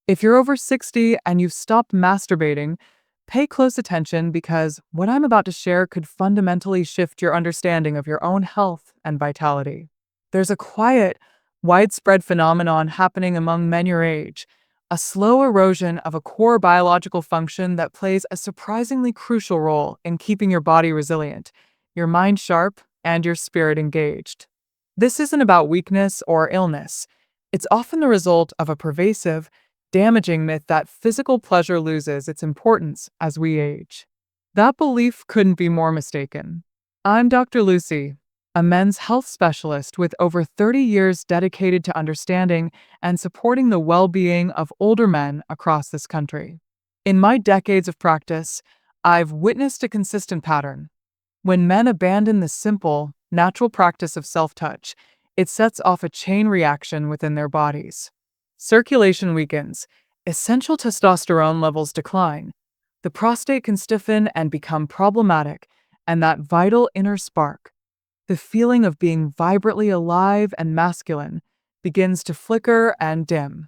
If you're over 60 and you've stopped masturbating, pay close attention because what I'm about to share could fundamentally shift your understanding of your own health and vitality. There's a quiet, widespread phenomenon happening among men your age, a slow erosion of a core biological function that plays a surprisingly crucial role in keeping your body resilient, your mind sharp, and your spirit engaged. This isn't about weakness or illness. It's often the result of a pervasive, damaging myth that physical pleasure loses its importance as we age. That belief couldn't be more mistaken. I'm Dr. Lucy, a men's health specialist with over 30 years dedicated to understanding and supporting the well-being of older men across this country. In my decades of practice, I've witnessed a consistent pattern. When men abandon the simple, natural practice of self-touch, it sets off a chain reaction within their bodies. Circulation weakens, essential testosterone levels decline, the prostate can stiffen and become problematic, and that vital inner spark, the feeling of being vibrantly alive and masculine, begins to flicker and dim.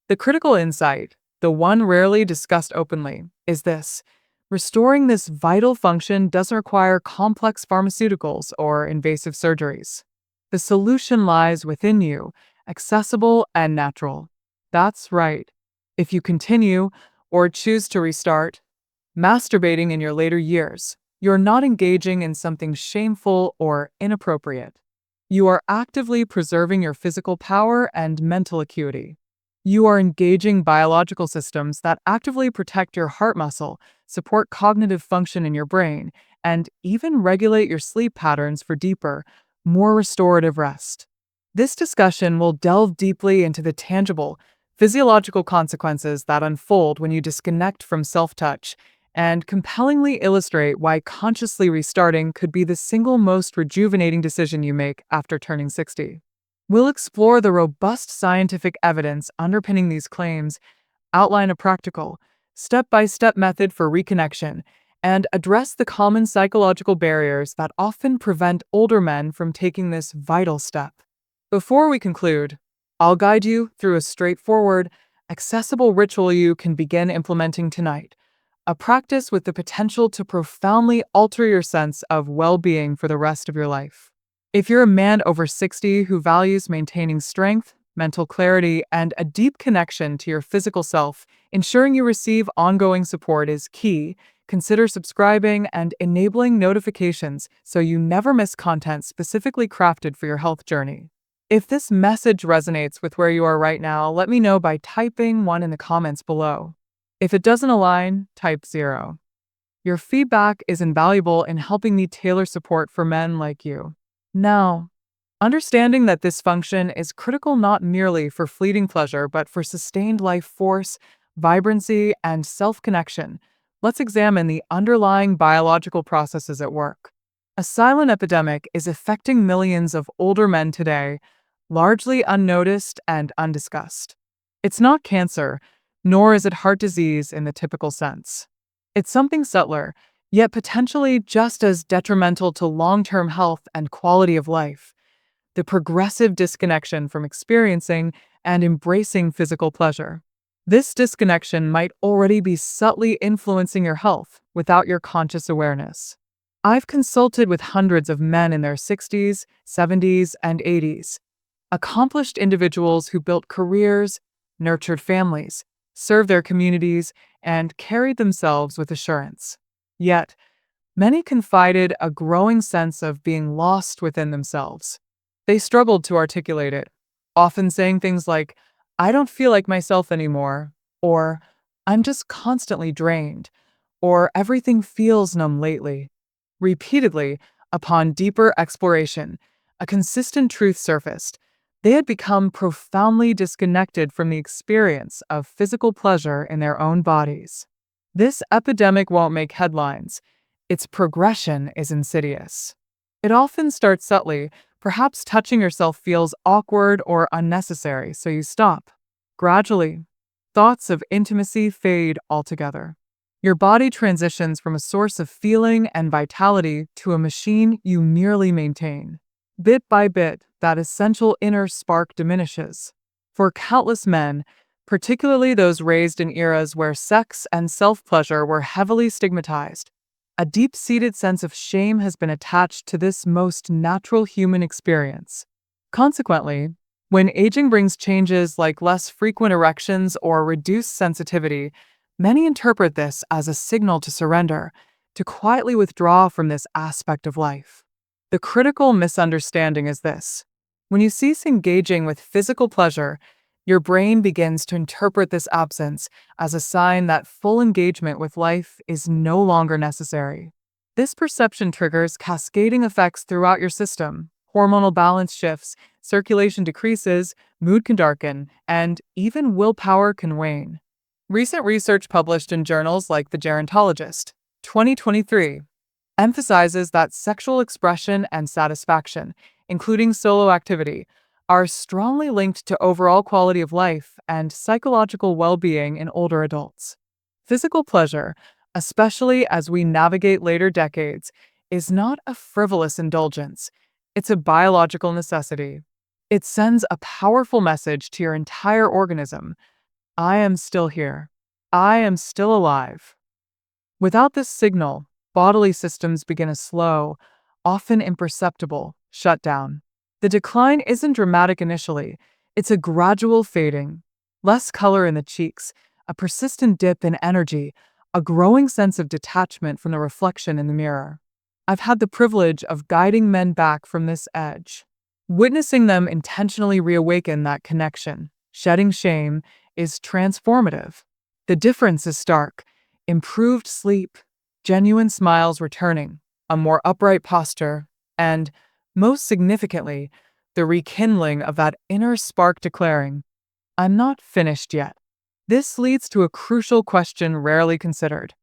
The critical insight, the one rarely discussed openly, is this. Restoring this vital function doesn't require complex pharmaceuticals or invasive surgeries. The solution lies within you, accessible and natural. That's right. If you continue, or choose to restart, masturbating in your later years, you're not engaging in something shameful or inappropriate. You are actively preserving your physical power and mental acuity. You are engaging biological systems that actively protect your heart muscle, support cognitive function in your brain, and even regulate your sleep patterns for deeper, more restorative rest. This discussion will delve deeply into the tangible, physiological consequences that unfold when you disconnect from self-touch, and compellingly illustrate why consciously restarting could be the single most rejuvenating decision you make after turning 60. We'll explore the robust scientific evidence underpinning these claims, outline a practical, step-by-step method for reconnection, and address the common psychological barriers that often prevent older men from taking this vital step. Before we conclude, I'll guide you through a straightforward, accessible ritual you can begin implementing tonight, a practice with the potential to profoundly alter your sense of well-being for the rest of your life. If you're a man over 60 who values maintaining strength, mental clarity, and a deep connection to your physical self, ensuring you receive ongoing support is key. Consider subscribing and enabling notifications so you never miss content specifically crafted for your health journey. If this message resonates with where you are right now, let me know by typing 1 in the comments below. If it doesn't align, type 0. Your feedback is invaluable in helping me tailor support for men like you. Now, understanding that this function is critical not merely for fleeting pleasure but for sustained life force, vibrancy, and self-connection, let's examine the underlying biological processes at work. A silent epidemic is affecting millions of older men today, largely unnoticed and undiscussed. It's not cancer, nor is it heart disease in the typical sense. It's something subtler, yet potentially just as detrimental to long-term health and quality of life: the progressive disconnection from experiencing and embracing physical pleasure. This disconnection might already be subtly influencing your health without your conscious awareness. I've consulted with hundreds of men in their 60s, 70s, and 80s, accomplished individuals who built careers, nurtured families, served their communities, and carried themselves with assurance. Yet, many confided a growing sense of being lost within themselves. They struggled to articulate it, often saying things like, "I don't feel like myself anymore," or "I'm just constantly drained," or "everything feels numb lately." Repeatedly, upon deeper exploration, a consistent truth surfaced. They had become profoundly disconnected from the experience of physical pleasure in their own bodies. This epidemic won't make headlines. Its progression is insidious. It often starts subtly. Perhaps touching yourself feels awkward or unnecessary, so you stop. Gradually, thoughts of intimacy fade altogether. Your body transitions from a source of feeling and vitality to a machine you merely maintain. Bit by bit, that essential inner spark diminishes. For countless men, particularly those raised in eras where sex and self-pleasure were heavily stigmatized. A deep-seated sense of shame has been attached to this most natural human experience. Consequently, when aging brings changes like less frequent erections or reduced sensitivity, many interpret this as a signal to surrender, to quietly withdraw from this aspect of life. The critical misunderstanding is this: when you cease engaging with physical pleasure, your brain begins to interpret this absence as a sign that full engagement with life is no longer necessary. This perception triggers cascading effects throughout your system. Hormonal balance shifts, circulation decreases, mood can darken, and even willpower can wane. Recent research published in journals like The Gerontologist, 2023, emphasizes that sexual expression and satisfaction, including solo activity, are strongly linked to overall quality of life and psychological well-being in older adults. Physical pleasure, especially as we navigate later decades, is not a frivolous indulgence. It's a biological necessity. It sends a powerful message to your entire organism: I am still here. I am still alive. Without this signal, bodily systems begin a slow, often imperceptible, shutdown. The decline isn't dramatic initially, it's a gradual fading. Less color in the cheeks, a persistent dip in energy, a growing sense of detachment from the reflection in the mirror. I've had the privilege of guiding men back from this edge. Witnessing them intentionally reawaken that connection, shedding shame, is transformative. The difference is stark: improved sleep, genuine smiles returning, a more upright posture, and, most significantly, the rekindling of that inner spark declaring, I'm not finished yet. This leads to a crucial question rarely considered.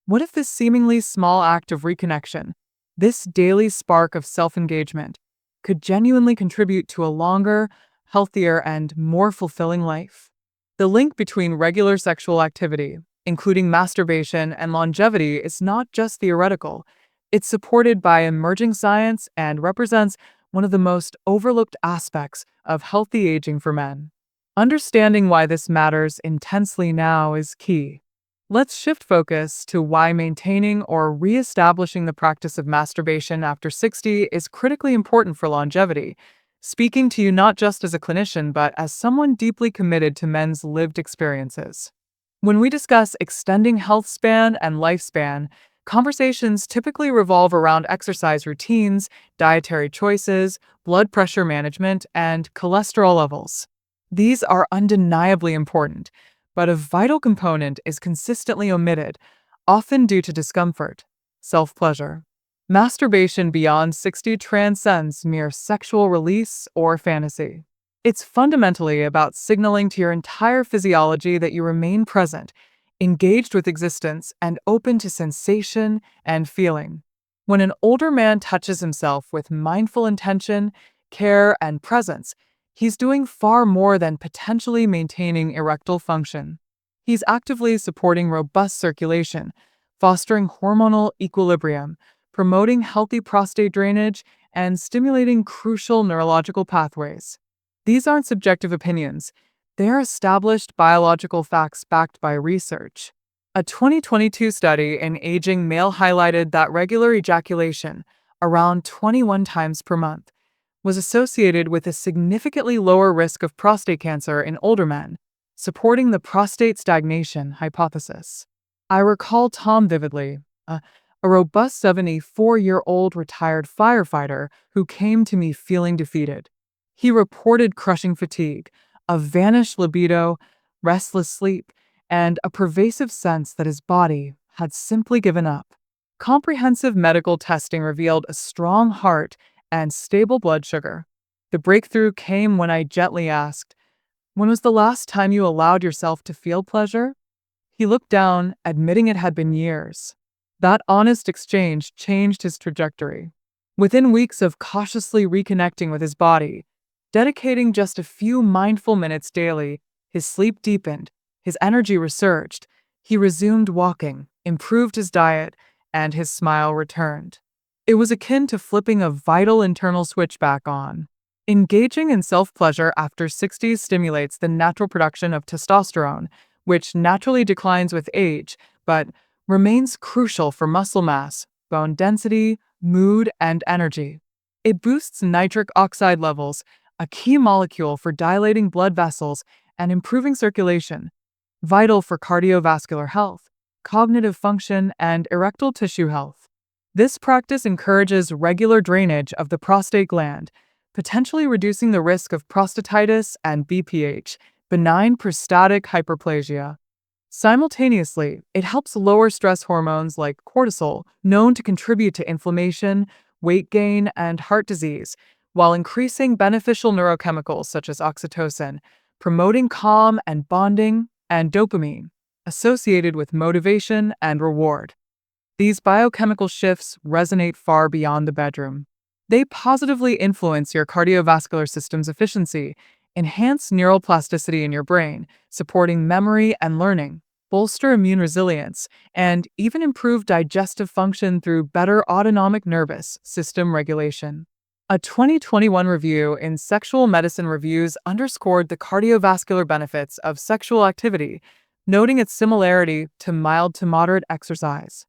What if this seemingly small act of reconnection, this daily spark of self-engagement, could genuinely contribute to a longer, healthier, and more fulfilling life? The link between regular sexual activity, including masturbation, and longevity is not just theoretical. It's supported by emerging science and represents one of the most overlooked aspects of healthy aging for men. Understanding why this matters intensely now is key. Let's shift focus to why maintaining or re-establishing the practice of masturbation after 60 is critically important for longevity, speaking to you not just as a clinician but as someone deeply committed to men's lived experiences. When we discuss extending health span and lifespan, conversations typically revolve around exercise routines, dietary choices, blood pressure management, and cholesterol levels. These are undeniably important, but a vital component is consistently omitted, often due to discomfort: self-pleasure. Masturbation beyond 60 transcends mere sexual release or fantasy. It's fundamentally about signaling to your entire physiology that you remain present, engaged with existence, and open to sensation and feeling. When an older man touches himself with mindful intention, care, and presence, he's doing far more than potentially maintaining erectile function. He's actively supporting robust circulation, fostering hormonal equilibrium, promoting healthy prostate drainage, and stimulating crucial neurological pathways. These aren't subjective opinions. They're established biological facts backed by research. A 2022 study in aging male highlighted that regular ejaculation, around 21 times per month, was associated with a significantly lower risk of prostate cancer in older men, supporting the prostate stagnation hypothesis. I recall Tom vividly, a robust 74-year-old retired firefighter who came to me feeling defeated. He reported crushing fatigue, a vanished libido, restless sleep, and a pervasive sense that his body had simply given up. Comprehensive medical testing revealed a strong heart and stable blood sugar. The breakthrough came when I gently asked, "When was the last time you allowed yourself to feel pleasure?" He looked down, admitting it had been years. That honest exchange changed his trajectory. Within weeks of cautiously reconnecting with his body, dedicating just a few mindful minutes daily, his sleep deepened, his energy resurged, he resumed walking, improved his diet, and his smile returned. It was akin to flipping a vital internal switch back on. Engaging in self-pleasure after 60s stimulates the natural production of testosterone, which naturally declines with age, but remains crucial for muscle mass, bone density, mood, and energy. It boosts nitric oxide levels, a key molecule for dilating blood vessels and improving circulation, vital for cardiovascular health, cognitive function, and erectile tissue health. This practice encourages regular drainage of the prostate gland, potentially reducing the risk of prostatitis and BPH, benign prostatic hyperplasia. Simultaneously, it helps lower stress hormones like cortisol, known to contribute to inflammation, weight gain, and heart disease, while increasing beneficial neurochemicals such as oxytocin, promoting calm and bonding, and dopamine, associated with motivation and reward. These biochemical shifts resonate far beyond the bedroom. They positively influence your cardiovascular system's efficiency, enhance neural plasticity in your brain, supporting memory and learning, bolster immune resilience, and even improve digestive function through better autonomic nervous system regulation. A 2021 review in Sexual Medicine Reviews underscored the cardiovascular benefits of sexual activity, noting its similarity to mild to moderate exercise.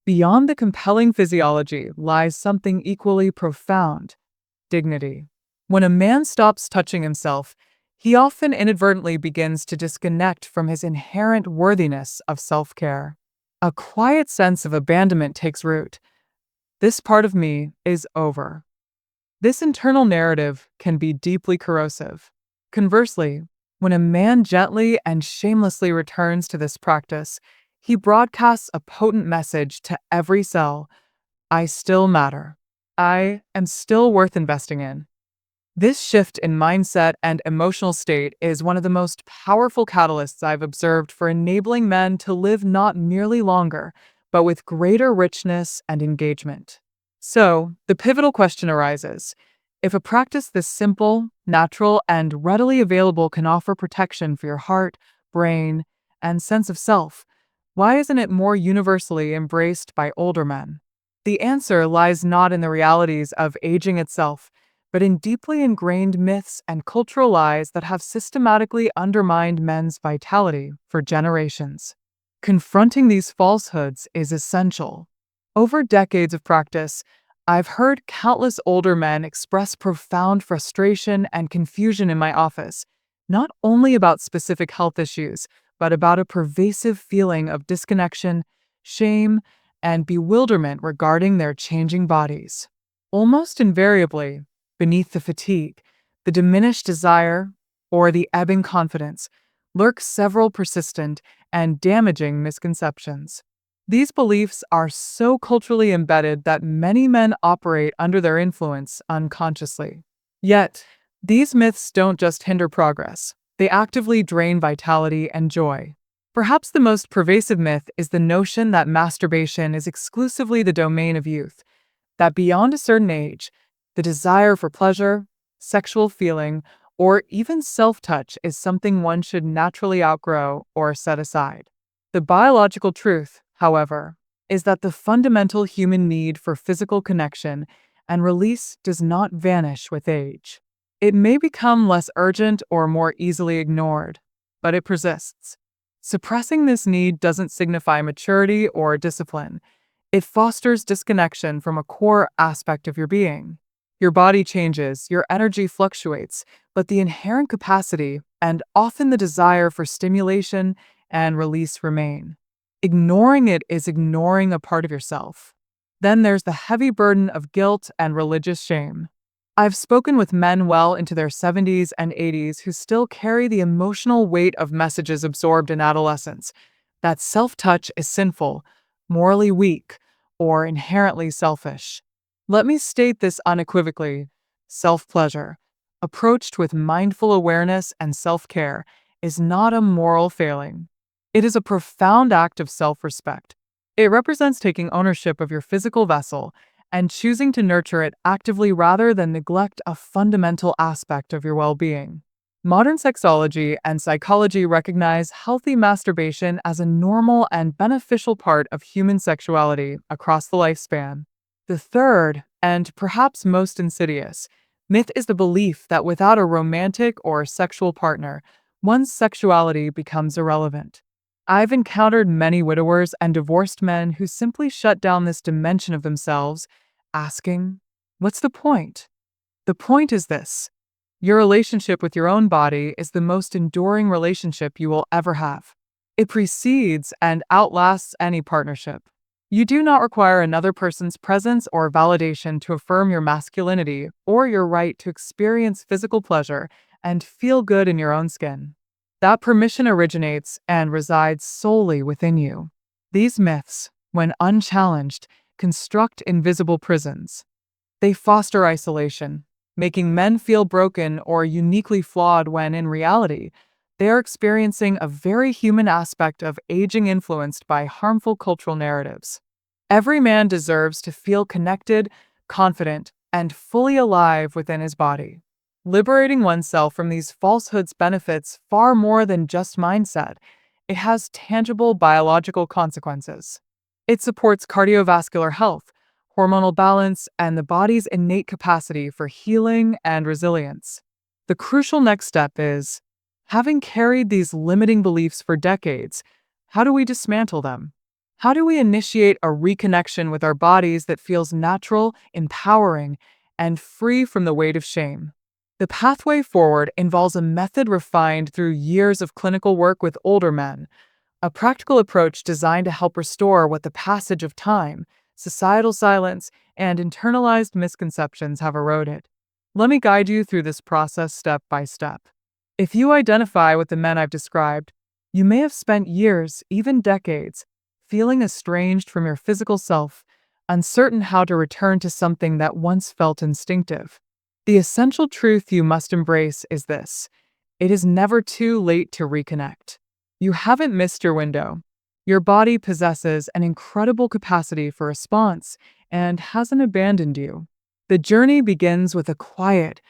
Beyond the compelling physiology lies something equally profound: dignity. When a man stops touching himself, he often inadvertently begins to disconnect from his inherent worthiness of self-care. A quiet sense of abandonment takes root. This part of me is over. This internal narrative can be deeply corrosive. Conversely, when a man gently and shamelessly returns to this practice, he broadcasts a potent message to every cell: I still matter. I am still worth investing in. This shift in mindset and emotional state is one of the most powerful catalysts I've observed for enabling men to live not merely longer, but with greater richness and engagement. So, the pivotal question arises: if a practice this simple, natural, and readily available can offer protection for your heart, brain, and sense of self, why isn't it more universally embraced by older men? The answer lies not in the realities of aging itself, but in deeply ingrained myths and cultural lies that have systematically undermined men's vitality for generations. Confronting these falsehoods is essential. Over decades of practice, I've heard countless older men express profound frustration and confusion in my office, not only about specific health issues, but about a pervasive feeling of disconnection, shame, and bewilderment regarding their changing bodies. Almost invariably, beneath the fatigue, the diminished desire, or the ebbing confidence, lurk several persistent and damaging misconceptions. These beliefs are so culturally embedded that many men operate under their influence unconsciously. Yet, these myths don't just hinder progress, they actively drain vitality and joy. Perhaps the most pervasive myth is the notion that masturbation is exclusively the domain of youth, that beyond a certain age, the desire for pleasure, sexual feeling, or even self-touch is something one should naturally outgrow or set aside. The biological truth, however, is that the fundamental human need for physical connection and release does not vanish with age. It may become less urgent or more easily ignored, but it persists. Suppressing this need doesn't signify maturity or discipline. It fosters disconnection from a core aspect of your being. Your body changes, your energy fluctuates, but the inherent capacity and often the desire for stimulation and release remain. Ignoring it is ignoring a part of yourself. Then there's the heavy burden of guilt and religious shame. I've spoken with men well into their 70s and 80s who still carry the emotional weight of messages absorbed in adolescence, that self-touch is sinful, morally weak, or inherently selfish. Let me state this unequivocally: self-pleasure, approached with mindful awareness and self-care, is not a moral failing. It is a profound act of self-respect. It represents taking ownership of your physical vessel and choosing to nurture it actively rather than neglect a fundamental aspect of your well-being. Modern sexology and psychology recognize healthy masturbation as a normal and beneficial part of human sexuality across the lifespan. The third, and perhaps most insidious, Myth is the belief that without a romantic or sexual partner, one's sexuality becomes irrelevant. I've encountered many widowers and divorced men who simply shut down this dimension of themselves, asking, "What's the point?" The point is this: your relationship with your own body is the most enduring relationship you will ever have. It precedes and outlasts any partnership. You do not require another person's presence or validation to affirm your masculinity or your right to experience physical pleasure and feel good in your own skin. That permission originates and resides solely within you. These myths, when unchallenged, construct invisible prisons. They foster isolation, making men feel broken or uniquely flawed when, in reality, they are experiencing a very human aspect of aging influenced by harmful cultural narratives. Every man deserves to feel connected, confident, and fully alive within his body. Liberating oneself from these falsehoods benefits far more than just mindset. It has tangible biological consequences. It supports cardiovascular health, hormonal balance, and the body's innate capacity for healing and resilience. The crucial next step is, having carried these limiting beliefs for decades, how do we dismantle them? How do we initiate a reconnection with our bodies that feels natural, empowering, and free from the weight of shame? The pathway forward involves a method refined through years of clinical work with older men, a practical approach designed to help restore what the passage of time, societal silence, and internalized misconceptions have eroded. Let me guide you through this process step by step. If you identify with the men I've described, you may have spent years, even decades, feeling estranged from your physical self, uncertain how to return to something that once felt instinctive. The essential truth you must embrace is this: it is never too late to reconnect. You haven't missed your window. Your body possesses an incredible capacity for response and hasn't abandoned you. The journey begins with a quiet,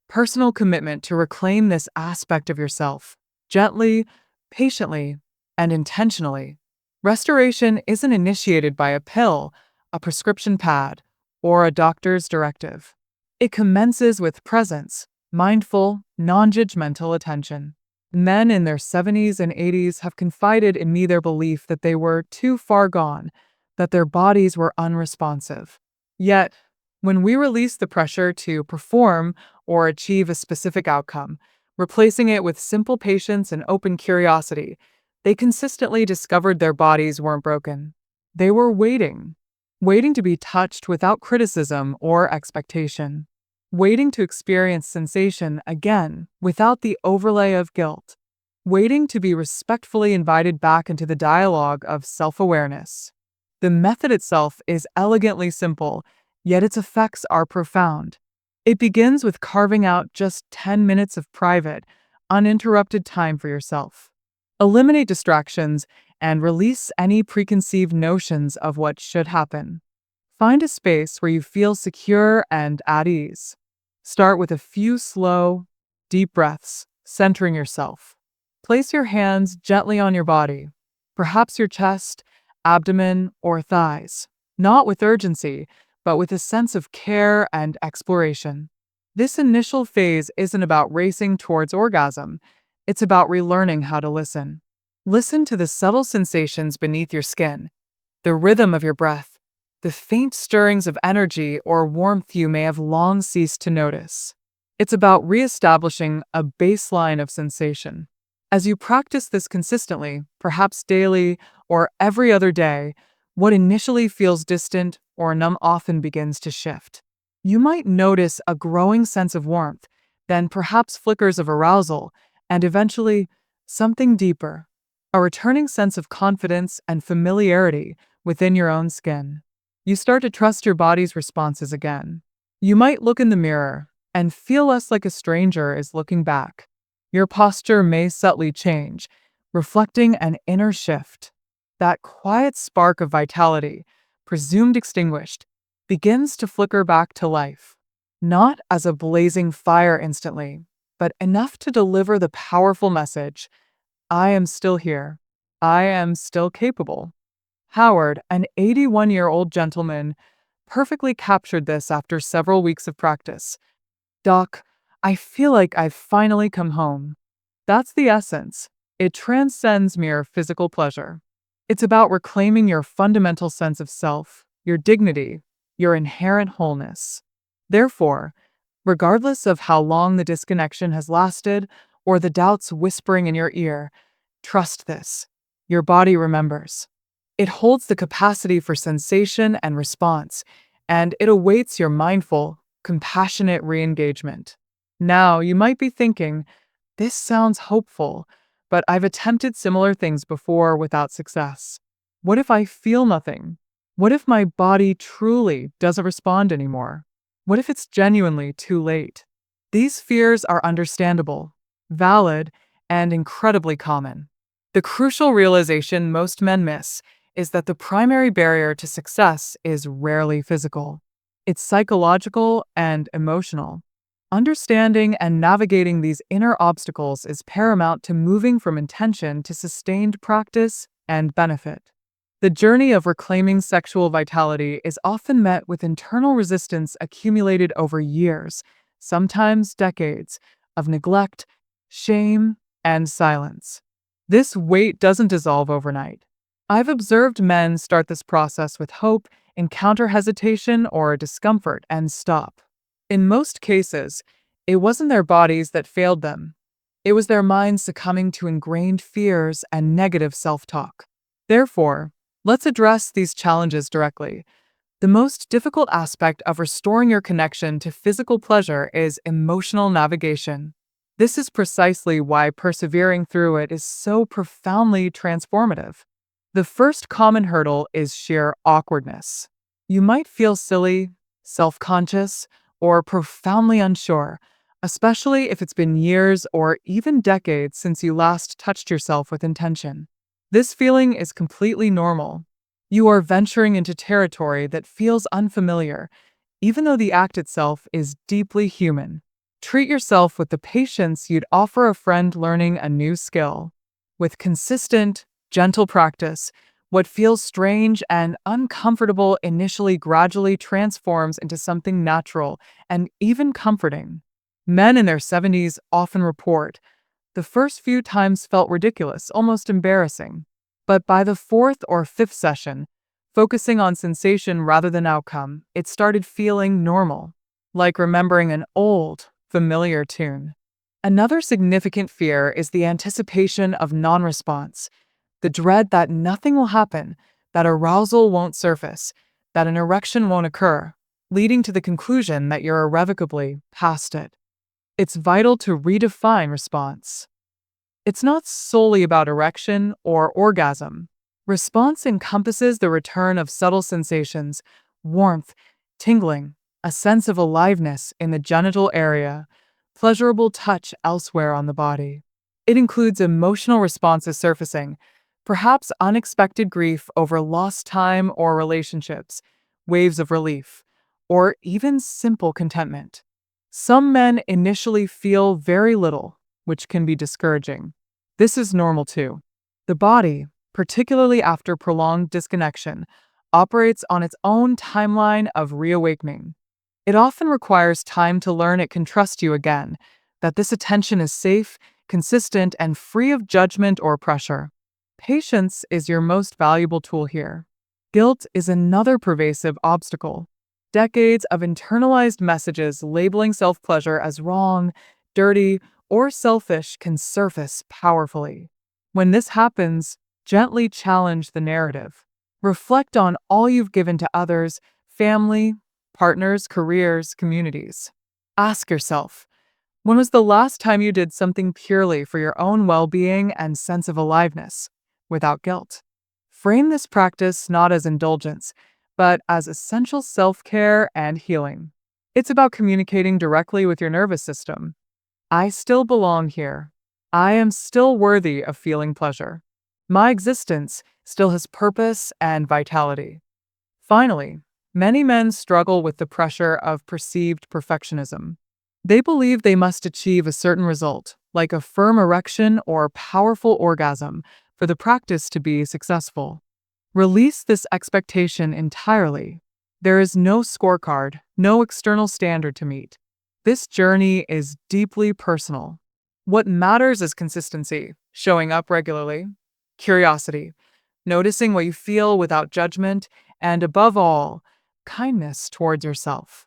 personal commitment to reclaim this aspect of yourself, gently, patiently, and intentionally. Restoration isn't initiated by a pill, a prescription pad, or a doctor's directive. It commences with presence, mindful, non-judgmental attention. Men in their 70s and 80s have confided in me their belief that they were too far gone, that their bodies were unresponsive. Yet, when we release the pressure to perform or achieve a specific outcome, replacing it with simple patience and open curiosity, they consistently discovered their bodies weren't broken. They were waiting to be touched without criticism or expectation, waiting to experience sensation again without the overlay of guilt, waiting to be respectfully invited back into the dialogue of self-awareness. The method itself is elegantly simple, yet its effects are profound. It begins with carving out just 10 minutes of private, uninterrupted time for yourself. Eliminate distractions and release any preconceived notions of what should happen. Find a space where you feel secure and at ease. Start with a few slow, deep breaths, centering yourself. Place your hands gently on your body, perhaps your chest, abdomen, or thighs, not with urgency, but with a sense of care and exploration. This initial phase isn't about racing towards orgasm, it's about relearning how to listen. Listen to the subtle sensations beneath your skin, the rhythm of your breath, the faint stirrings of energy or warmth you may have long ceased to notice. It's about reestablishing a baseline of sensation. As you practice this consistently, perhaps daily or every other day, what initially feels distant or numb often begins to shift. You might notice a growing sense of warmth, then perhaps flickers of arousal, and eventually, something deeper, a returning sense of confidence and familiarity within your own skin. You start to trust your body's responses again. You might look in the mirror and feel less like a stranger is looking back. Your posture may subtly change, reflecting an inner shift. That quiet spark of vitality, presumed extinguished, begins to flicker back to life, not as a blazing fire instantly, but enough to deliver the powerful message: I am still here. I am still capable. Howard, an 81-year-old gentleman, perfectly captured this after several weeks of practice. "Doc, I feel like I've finally come home." That's the essence. It transcends mere physical pleasure. It's about reclaiming your fundamental sense of self, your dignity, your inherent wholeness. Therefore, regardless of how long the disconnection has lasted or the doubts whispering in your ear, trust this. Your body remembers. It holds the capacity for sensation and response, and it awaits your mindful, compassionate re engagement. Now, you might be thinking, this sounds hopeful, but I've attempted similar things before without success. What if I feel nothing? What if my body truly doesn't respond anymore? What if it's genuinely too late? These fears are understandable, valid, and incredibly common. The crucial realization most men miss is that the primary barrier to success is rarely physical. It's psychological and emotional. Understanding and navigating these inner obstacles is paramount to moving from intention to sustained practice and benefit. The journey of reclaiming sexual vitality is often met with internal resistance accumulated over years, sometimes decades, of neglect, shame, and silence. This weight doesn't dissolve overnight. I've observed men start this process with hope, encounter hesitation or discomfort, and stop. In most cases, it wasn't their bodies that failed them. It was their minds succumbing to ingrained fears and negative self-talk. Therefore, let's address these challenges directly. The most difficult aspect of restoring your connection to physical pleasure is emotional navigation. This is precisely why persevering through it is so profoundly transformative. The first common hurdle is sheer awkwardness. You might feel silly, self-conscious, or profoundly unsure, especially if it's been years or even decades since you last touched yourself with intention. This feeling is completely normal. You are venturing into territory that feels unfamiliar, even though the act itself is deeply human. Treat yourself with the patience you'd offer a friend learning a new skill. With consistent, gentle practice, what feels strange and uncomfortable initially gradually transforms into something natural and even comforting. Men in their 70s often report, the first few times felt ridiculous, almost embarrassing. But by the fourth or fifth session, focusing on sensation rather than outcome, it started feeling normal, like remembering an old, familiar tune. Another significant fear is the anticipation of non-response, the dread that nothing will happen, that arousal won't surface, that an erection won't occur, leading to the conclusion that you're irrevocably past it. It's vital to redefine response. It's not solely about erection or orgasm. Response encompasses the return of subtle sensations, warmth, tingling, a sense of aliveness in the genital area, pleasurable touch elsewhere on the body. It includes emotional responses surfacing, perhaps unexpected grief over lost time or relationships, waves of relief, or even simple contentment. Some men initially feel very little, which can be discouraging. This is normal too. The body, particularly after prolonged disconnection, operates on its own timeline of reawakening. It often requires time to learn it can trust you again, that this attention is safe, consistent, and free of judgment or pressure. Patience is your most valuable tool here. Guilt is another pervasive obstacle. Decades of internalized messages labeling self-pleasure as wrong, dirty, or selfish can surface powerfully. When this happens, gently challenge the narrative. Reflect on all you've given to others, family, partners, careers, communities. Ask yourself, when was the last time you did something purely for your own well-being and sense of aliveness, without guilt? Frame this practice not as indulgence, but as essential self-care and healing. It's about communicating directly with your nervous system. I still belong here. I am still worthy of feeling pleasure. My existence still has purpose and vitality. Finally, many men struggle with the pressure of perceived perfectionism. They believe they must achieve a certain result, like a firm erection or powerful orgasm, for the practice to be successful. Release this expectation entirely. There is no scorecard, no external standard to meet. This journey is deeply personal. What matters is consistency, showing up regularly, curiosity, noticing what you feel without judgment, and above all, kindness towards yourself.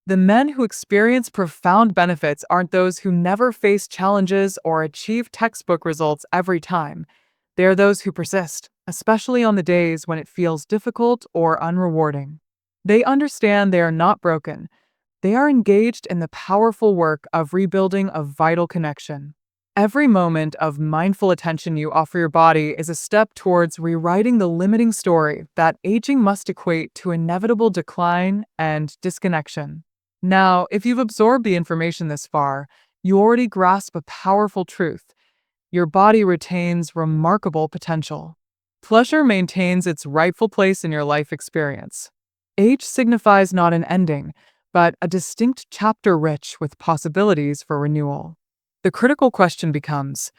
The men who experience profound benefits aren't those who never face challenges or achieve textbook results every time. They are those who persist, especially on the days when it feels difficult or unrewarding. They understand they are not broken. They are engaged in the powerful work of rebuilding a vital connection. Every moment of mindful attention you offer your body is a step towards rewriting the limiting story that aging must equate to inevitable decline and disconnection. Now, if you've absorbed the information this far, you already grasp a powerful truth. Your body retains remarkable potential. Pleasure maintains its rightful place in your life experience. Age signifies not an ending, but a distinct chapter rich with possibilities for renewal. The critical question becomes,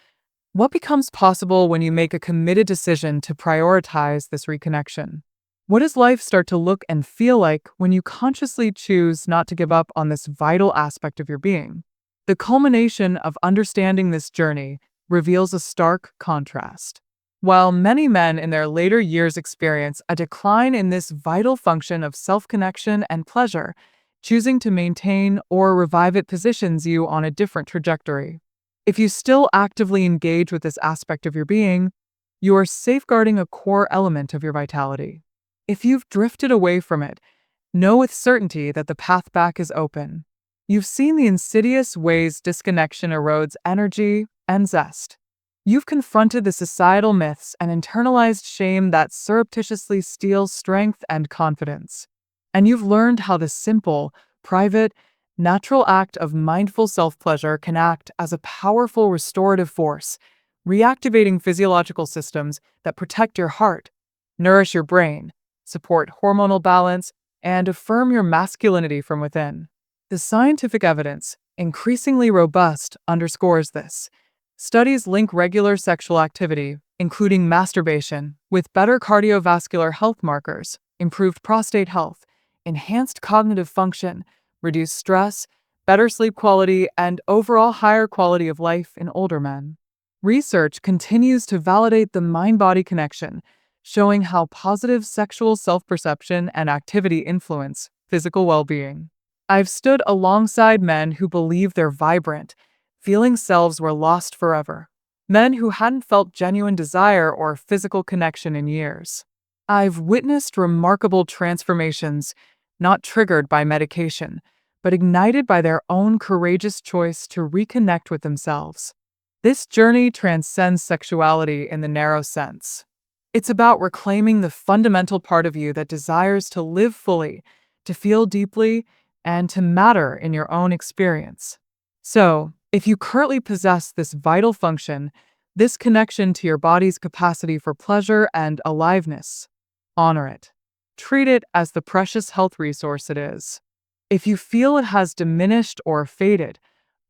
what becomes possible when you make a committed decision to prioritize this reconnection? What does life start to look and feel like when you consciously choose not to give up on this vital aspect of your being? The culmination of understanding this journey reveals a stark contrast. While many men in their later years experience a decline in this vital function of self-connection and pleasure, choosing to maintain or revive it positions you on a different trajectory. If you still actively engage with this aspect of your being, you are safeguarding a core element of your vitality. If you've drifted away from it, know with certainty that the path back is open. You've seen the insidious ways disconnection erodes energy and zest. You've confronted the societal myths and internalized shame that surreptitiously steals strength and confidence. And you've learned how the simple, private, natural act of mindful self-pleasure can act as a powerful restorative force, reactivating physiological systems that protect your heart, nourish your brain, support hormonal balance, and affirm your masculinity from within. The scientific evidence, increasingly robust, underscores this. Studies link regular sexual activity, including masturbation, with better cardiovascular health markers, improved prostate health, enhanced cognitive function, reduced stress, better sleep quality, and overall higher quality of life in older men. Research continues to validate the mind-body connection, showing how positive sexual self-perception and activity influence physical well-being. I've stood alongside men who believe their vibrant, feeling selves were lost forever. Men who hadn't felt genuine desire or physical connection in years. I've witnessed remarkable transformations, not triggered by medication, but ignited by their own courageous choice to reconnect with themselves. This journey transcends sexuality in the narrow sense. It's about reclaiming the fundamental part of you that desires to live fully, to feel deeply, and to matter in your own experience. So, if you currently possess this vital function, this connection to your body's capacity for pleasure and aliveness, honor it. Treat it as the precious health resource it is. If you feel it has diminished or faded,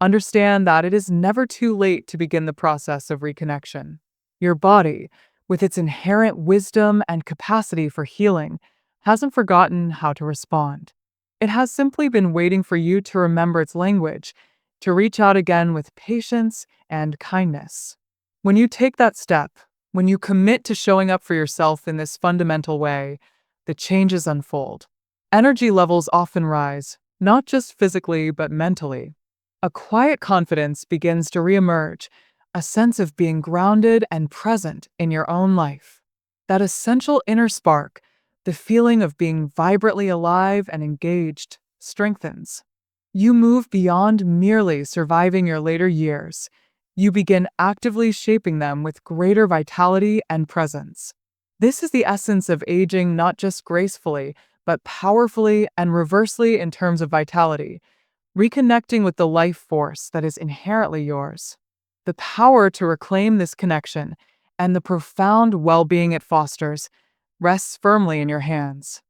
understand that it is never too late to begin the process of reconnection. Your body, with its inherent wisdom and capacity for healing, hasn't forgotten how to respond. It has simply been waiting for you to remember its language, to reach out again with patience and kindness. When you take that step, when you commit to showing up for yourself in this fundamental way, the changes unfold. Energy levels often rise, not just physically but mentally. A quiet confidence begins to reemerge, a sense of being grounded and present in your own life. That essential inner spark, the feeling of being vibrantly alive and engaged, strengthens. You move beyond merely surviving your later years. You begin actively shaping them with greater vitality and presence. This is the essence of aging, not just gracefully, but powerfully and reversely in terms of vitality, reconnecting with the life force that is inherently yours. The power to reclaim this connection and the profound well-being it fosters rests firmly in your hands.